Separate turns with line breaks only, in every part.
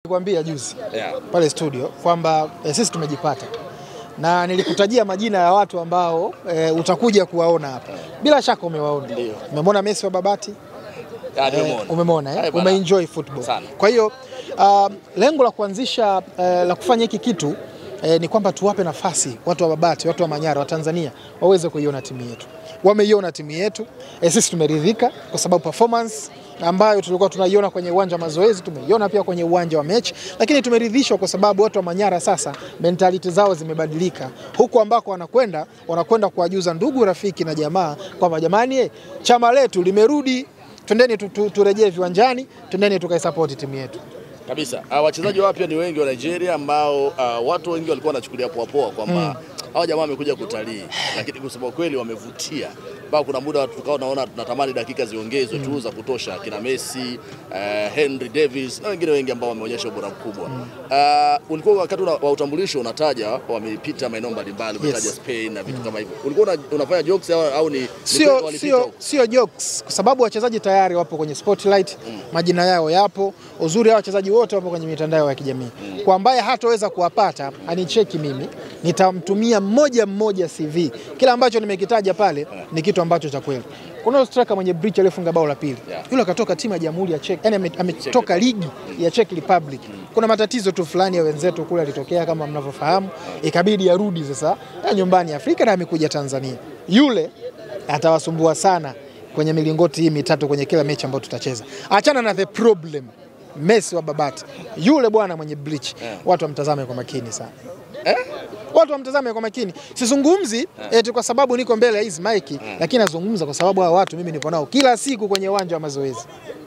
Nilikwambia juzi pale studio kwamba sisi tumejipata na nilikutajia majina ya watu ambao utakuja kuwaona hapa. Bila shaka umewaona. Umemwona Messi wa Babati? Umemwona umeenjoy football sana. Kwa hiyo lengo la kuanzisha la kufanya hiki kitu ni kwamba tuwape nafasi watu wa Babati, watu wa Manyara, wa Tanzania waweze kuiona timu yetu. Wameiona timu yetu, sisi tumeridhika kwa sababu performance ambayo tulikuwa tunaiona kwenye uwanja wa mazoezi tumeiona pia kwenye uwanja wa mechi, lakini tumeridhishwa kwa sababu watu wa Manyara sasa mentality zao zimebadilika. Huko ambako wanakwenda kuwajuza ndugu, rafiki na jamaa kwamba jamani, chama letu limerudi, twendeni turejee viwanjani, twendeni tukaisupport timu yetu.
Kabisa. Wachezaji wapya ni wengi wa Nigeria ambao watu wengi walikuwa wanachukulia poa kwamba hawa jamaa wamekuja kutalii, lakini kusema kweli wamevutia. Bao kuna muda watu tukao naona tunatamani dakika ziongezwe tu za kutosha, kina Messi, Henry Davis na wengine wengi ambao wameonyesha ubora mkubwa. Ulikuwa wakati wa utambulisho unataja wamepita maeneo mbalimbali, umetaja Spain na vitu kama hivyo. Ulikuwa unafanya jokes au ni
sio jokes kwa sababu wachezaji tayari wapo kwenye spotlight, majina yao yapo. Uzuri hao wachezaji wote wapo kwenye mitandao ya kijamii. Kwa ambaye hataweza kuwapata, anicheki mimi, nitamtumia mmoja CV. Kila ambacho nimekitaja pale ni kitu ambacho cha kweli. Kuna striker mwenye bridge alifunga bao la pili. Yule akatoka timu ya Jamhuri ya Czech. Yaani ametoka ligi ya Czech Republic. Kuna matatizo tu fulani ya wenzetu kule alitokea kama mnavyofahamu. Ikabidi arudi sasa nyumbani Afrika na amekuja Tanzania. Yule atawasumbua sana kwenye milingoti hii mitatu kwenye kila mechi ambayo tutacheza. Achana na the problem. Messi wa Babati. Yule bwana mwenye bleach. Watu wamtazame kwa makini sana. Watu wamtazame kwa makini. Sizungumzi eti kwa sababu niko mbele ya hizi maiki, lakini nazungumza kwa sababu hao watu mimi nipo nao kila siku kwenye uwanja wa mazoezi.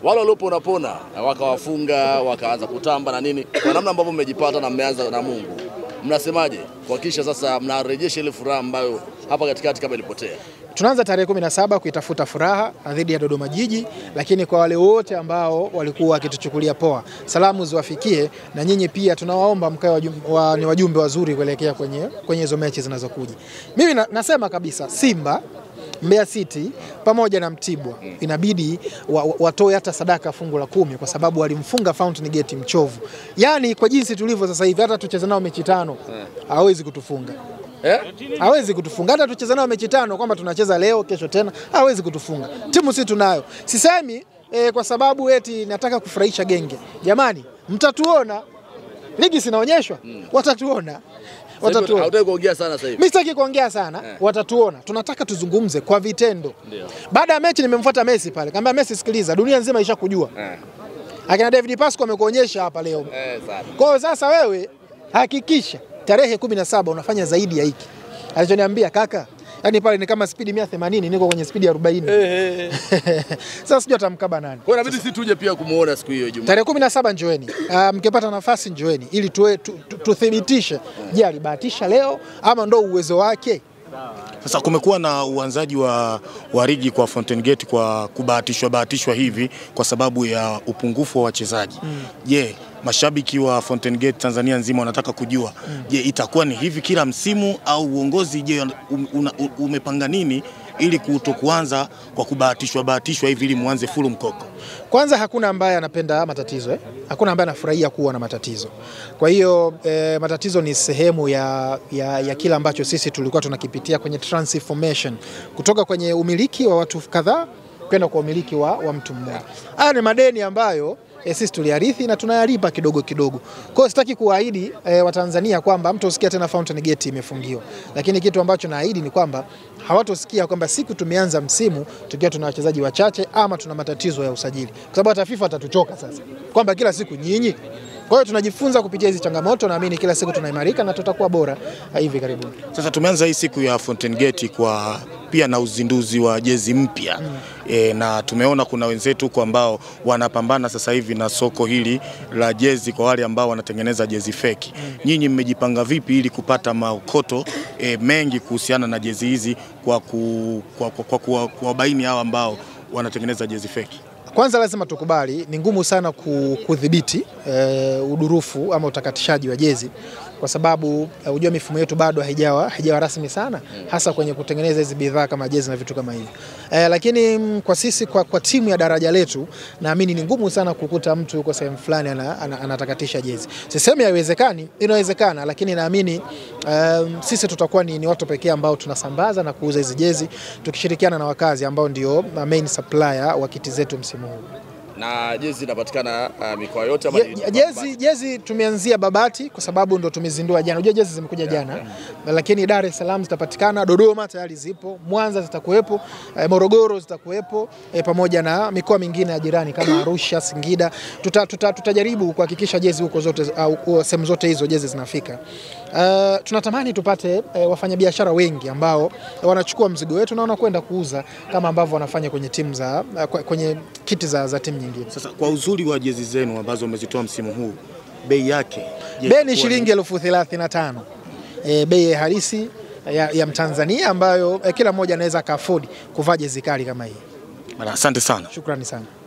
Wale walipona wakawafunga, wakaanza kutamba na nini. Kwa namna ambavyo mmejipata na mmeanza na Mungu, mnasemaje kuhakikisha sasa mnarejesha ile furaha ambayo hapa katikati kama ilipotea?
Tunaanza tarehe 17 kuitafuta furaha dhidi ya Dodoma Jiji, lakini kwa wale wote ambao walikuwa wakituchukulia poa, salamu ziwafikie, na nyinyi pia tunawaomba mkae ni wajumbe wazuri kuelekea kwenye hizo mechi zinazokuja. Mimi nasema kabisa Simba, Mbeya City pamoja na Mtibwa inabidi watoe hata sadaka fungu la 10 kwa sababu walimfunga Fountain Gate mchovu. Yaani kwa jinsi tulivyo sasa hivi hata tucheze nao mechi 5 hawezi kutufunga. Hawezi kutufunga. Hata tucheze nao mechi 5 kwamba tunacheza leo kesho tena hawezi kutufunga. Timu si tunayo. Sisemi kwa sababu eti nataka kufurahisha genge. Jamani, mtatuona. Ligi sinaonyeshwa, watatuona.
Hautaki kuongea sana sasa hivi.
Mimi sitaki kuongea sana, watatuona. Tunataka tuzungumze kwa vitendo. Baada ya mechi nimemfuata Messi pale. Kaambia Messi, sikiliza, dunia nzima ishakujua. Akina David Pasco amekuonyesha hapa leo. Kwa hiyo sasa wewe hakikisha tarehe 17 unafanya zaidi ya hiki. Alichoniambia kaka, yani pale ni kama speed 180, niko kwenye speed 40. Sasa sijui atamkaba nani.
Kwa hiyo inabidi sisi tuje pia kumuona siku hiyo Ijumaa.
Tarehe 17 njoeni. Mkipata nafasi njoeni ili tuthibitishe je, alibahatisha leo ama ndo uwezo wake.
Sasa kumekuwa na uanzaji wa ligi kwa Fountain Gate kwa kubahatishwa hivi kwa sababu ya upungufu wa wachezaji. Je, mashabiki wa Fountain Gate Tanzania nzima wanataka kujua, je, itakuwa ni hivi kila msimu au uongozi je umepanga nini ili kuanza kwa kubahatishwa hivi ili muanze full mkoko?
Kwanza hakuna ambaye anapenda matatizo, Hakuna ambaye anafurahia kuwa na matatizo. Kwa hiyo matatizo ni sehemu ya kila ambacho sisi tulikuwa tunakipitia kwenye transformation kutoka kwenye umiliki wa watu kadhaa kwenda kwa umiliki wa mtu mmoja. Haya ni madeni ambayo sisi tuliarithi na tunayalipa kidogo kidogo. Kwa hiyo sitaki kuahidi Watanzania kwamba mtosikia tena Fountain Gate imefungiwa. Lakini kitu ambacho naahidi ni kwamba hawatosikia kwamba siku tumeanza msimu tukiwa tuna wachezaji wachache ama tuna matatizo ya usajili. Kwa sababu hata FIFA atatuchoka sasa kwamba kila siku nyinyi. Kwa hiyo tunajifunza kupitia hizi changamoto, naamini kila siku tunaimarika na tutakuwa bora hivi karibuni.
Sasa tumeanza hii siku ya Fountain Gate kwa pia na uzinduzi wa jezi mpya. Na tumeona kuna wenzetu kwa ambao wanapambana sasa hivi na soko hili la jezi kwa wale ambao wanatengeneza jezi feki. Nyinyi mmejipanga vipi ili kupata maokoto mengi kuhusiana na jezi hizi kwa kuwabaini hao ambao wanatengeneza jezi feki?
Kwanza lazima tukubali ni ngumu sana kudhibiti udurufu ama utakatishaji wa jezi kwa sababu unajua mifumo yetu bado haijawa rasmi sana, hasa kwenye kutengeneza hizi bidhaa kama jezi na vitu kama hivi. Lakini kwa sisi kwa timu ya daraja letu, naamini ni ngumu sana kukuta mtu yuko sehemu fulani anatakatisha jezi. Sisemi haiwezekani, inawezekana, lakini naamini sisi tutakuwa ni watu pekee ambao tunasambaza na kuuza hizi jezi, tukishirikiana na wakazi ambao ndio main supplier wa kiti zetu msimu huu.
Na jezi zinapatikana mikoa yote ama
jezi tumeanzia Babati kwa sababu ndo tumezindua jana. Unajua jezi zimekuja jana. Lakini Dar es Salaam zitapatikana, Dodoma tayari zipo, Mwanza zitakuwepo, Morogoro zitakuwepo, pamoja na mikoa mingine ya jirani kama Arusha, Singida. Tutajaribu kuhakikisha jezi huko zote au sehemu zote hizo jezi zinafika. Tunatamani tupate wafanyabiashara wengi ambao wanachukua mzigo wetu na wanakwenda kuuza kama ambavyo wanafanya kwenye timu kwenye kiti za timu nyingine.
Sasa kwa uzuri wa jezi zenu ambazo umezitoa msimu huu, bei yake
bei ni shilingi 35,000. Bei halisi ya Mtanzania ambayo kila mmoja anaweza ka afford kuvaa jezi kali kama hii.
Asante sana.
Shukrani sana.